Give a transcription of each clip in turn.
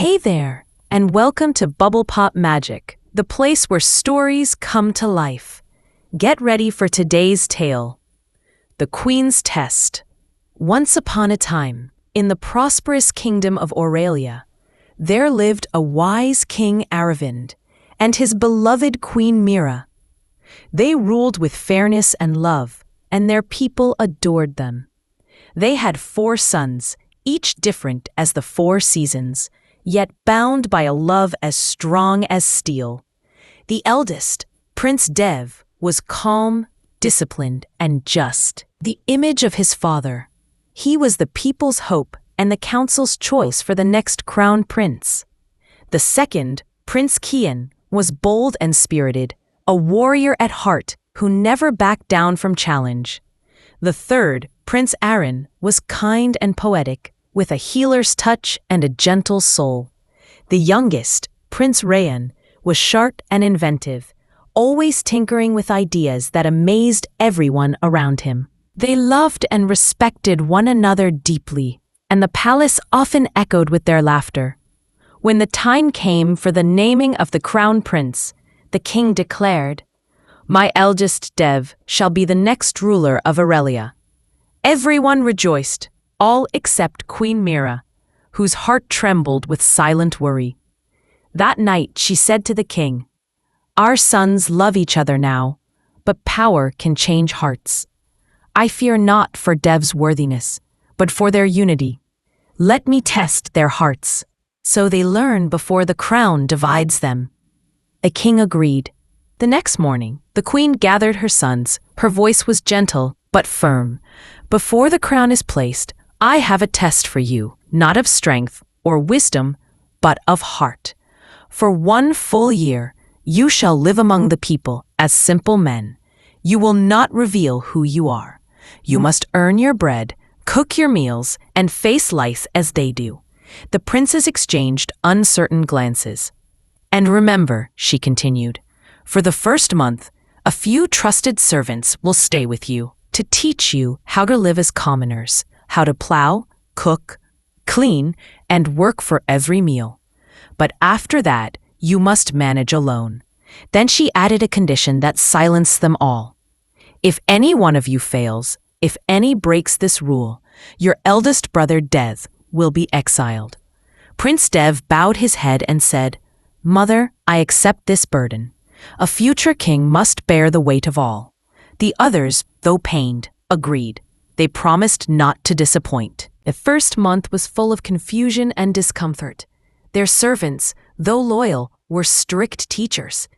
Hey there, and welcome to Bubble Pop Magic, the place where stories come to life. Get ready for today's tale. The Queen's Test. Once upon a time, in the prosperous kingdom of Aurelia, there lived a wise King Aravind and his beloved Queen Mira. They ruled with fairness and love, and their people adored them. They had 4 sons, each different as the 4 seasons, yet bound by a love as strong as steel. The eldest, Prince Dev, was calm, disciplined, and just, the image of his father. He was the people's hope and the council's choice for the next crown prince. The second, Prince Kian, was bold and spirited, a warrior at heart who never backed down from challenge. The third, Prince Aaron, was kind and poetic, with a healer's touch and a gentle soul. The youngest, Prince Rayan, was sharp and inventive, always tinkering with ideas that amazed everyone around him. They loved and respected one another deeply, and the palace often echoed with their laughter. When the time came for the naming of the crown prince, the king declared, "My eldest Dev shall be the next ruler of Aurelia." Everyone rejoiced, all except Queen Mira, whose heart trembled with silent worry. That night she said to the king, "Our sons love each other now, but power can change hearts. I fear not for Dev's worthiness, but for their unity. Let me test their hearts, so they learn before the crown divides them." The king agreed. The next morning, the queen gathered her sons. Her voice was gentle but firm. "Before the crown is placed, I have a test for you, not of strength or wisdom, but of heart. For 1 full year, you shall live among the people as simple men. You will not reveal who you are. You must earn your bread, cook your meals, and face life as they do." The princes exchanged uncertain glances. "And remember," she continued, "for the first month, a few trusted servants will stay with you to teach you how to live as commoners, how to plow, cook, clean, and work for every meal. But after that, you must manage alone." Then she added a condition that silenced them all. "If any one of you fails, if any breaks this rule, your eldest brother Dev will be exiled." Prince Dev bowed his head and said, "Mother, I accept this burden. A future king must bear the weight of all." The others, though pained, agreed. They promised not to disappoint. The first month was full of confusion and discomfort. Their servants, though loyal, were strict teachers.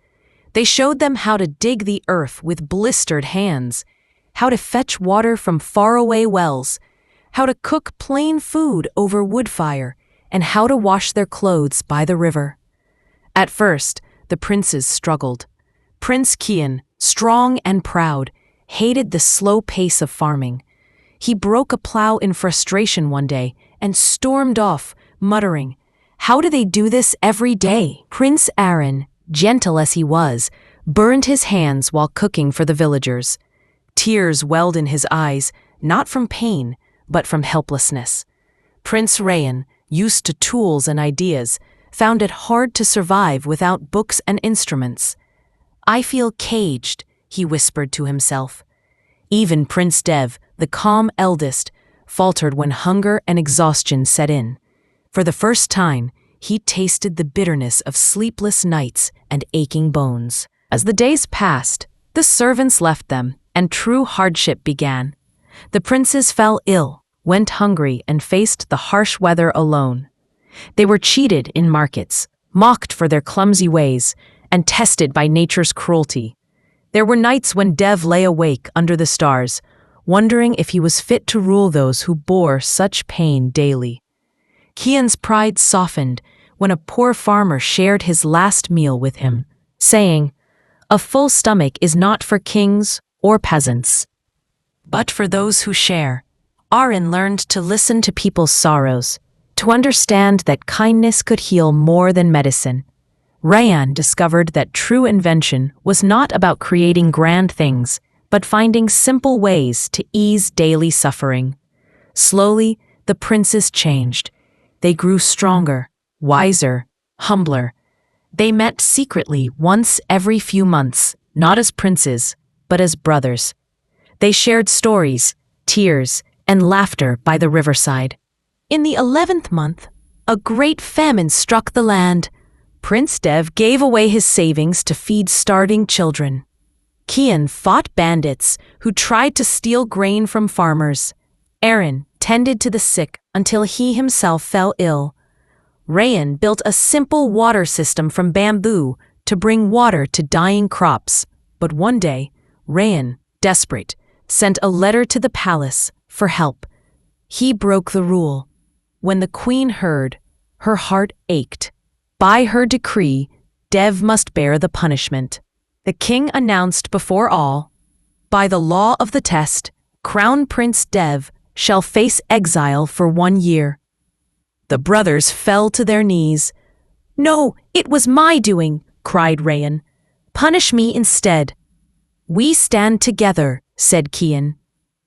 They showed them how to dig the earth with blistered hands, how to fetch water from faraway wells, how to cook plain food over wood fire, and how to wash their clothes by the river. At first, the princes struggled. Prince Kian, strong and proud, hated the slow pace of farming. He broke a plow in frustration one day and stormed off, muttering, "How do they do this every day?" Prince Aaron, gentle as he was, burned his hands while cooking for the villagers. Tears welled in his eyes, not from pain, but from helplessness. Prince Rayan, used to tools and ideas, found it hard to survive without books and instruments. "I feel caged," he whispered to himself. Even Prince Dev, the calm eldest, faltered when hunger and exhaustion set in. For the first time, he tasted the bitterness of sleepless nights and aching bones. As the days passed, the servants left them, and true hardship began. The princes fell ill, went hungry, and faced the harsh weather alone. They were cheated in markets, mocked for their clumsy ways, and tested by nature's cruelty. There were nights when Dev lay awake under the stars, wondering if he was fit to rule those who bore such pain daily. Kian's pride softened when a poor farmer shared his last meal with him, saying, "A full stomach is not for kings or peasants, but for those who share." Aaron learned to listen to people's sorrows, to understand that kindness could heal more than medicine. Rayan discovered that true invention was not about creating grand things, but finding simple ways to ease daily suffering. Slowly, the princes changed. They grew stronger, wiser, humbler. They met secretly once every few months, not as princes, but as brothers. They shared stories, tears, and laughter by the riverside. In the 11th month, a great famine struck the land. Prince Dev gave away his savings to feed starving children. Kian fought bandits who tried to steal grain from farmers. Aaron tended to the sick until he himself fell ill. Rayan built a simple water system from bamboo to bring water to dying crops. But one day, Rayan, desperate, sent a letter to the palace for help. He broke the rule. When the queen heard, her heart ached. By her decree, Dev must bear the punishment. The king announced before all, "By the law of the test, Crown Prince Dev shall face exile for 1 year." The brothers fell to their knees. "No, it was my doing," cried Rayan. "Punish me instead." "We stand together," said Kian.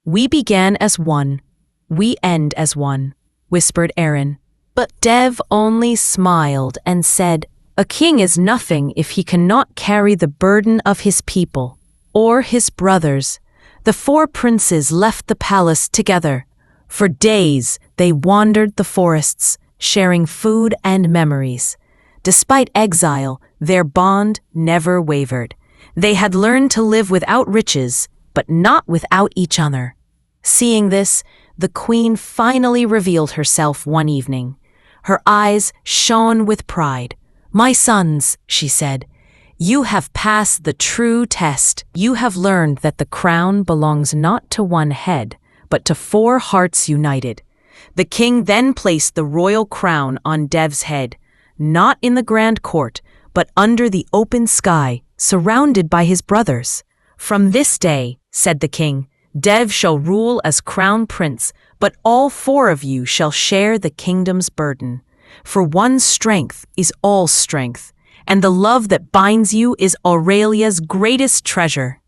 "We began as one. We end as one," whispered Aaron. But Dev only smiled and said, "A king is nothing if he cannot carry the burden of his people or his brothers." The 4 princes left the palace together. For days they wandered the forests, sharing food and memories. Despite exile, their bond never wavered. They had learned to live without riches, but not without each other. Seeing this, the queen finally revealed herself one evening. Her eyes shone with pride. "My sons," she said, "you have passed the true test. You have learned that the crown belongs not to one head, but to 4 hearts united." The king then placed the royal crown on Dev's head, not in the grand court, but under the open sky, surrounded by his brothers. "From this day," said the king, "Dev shall rule as crown prince, but all 4 of you shall share the kingdom's burden. For one's strength is all strength, and the love that binds you is Aurelia's greatest treasure."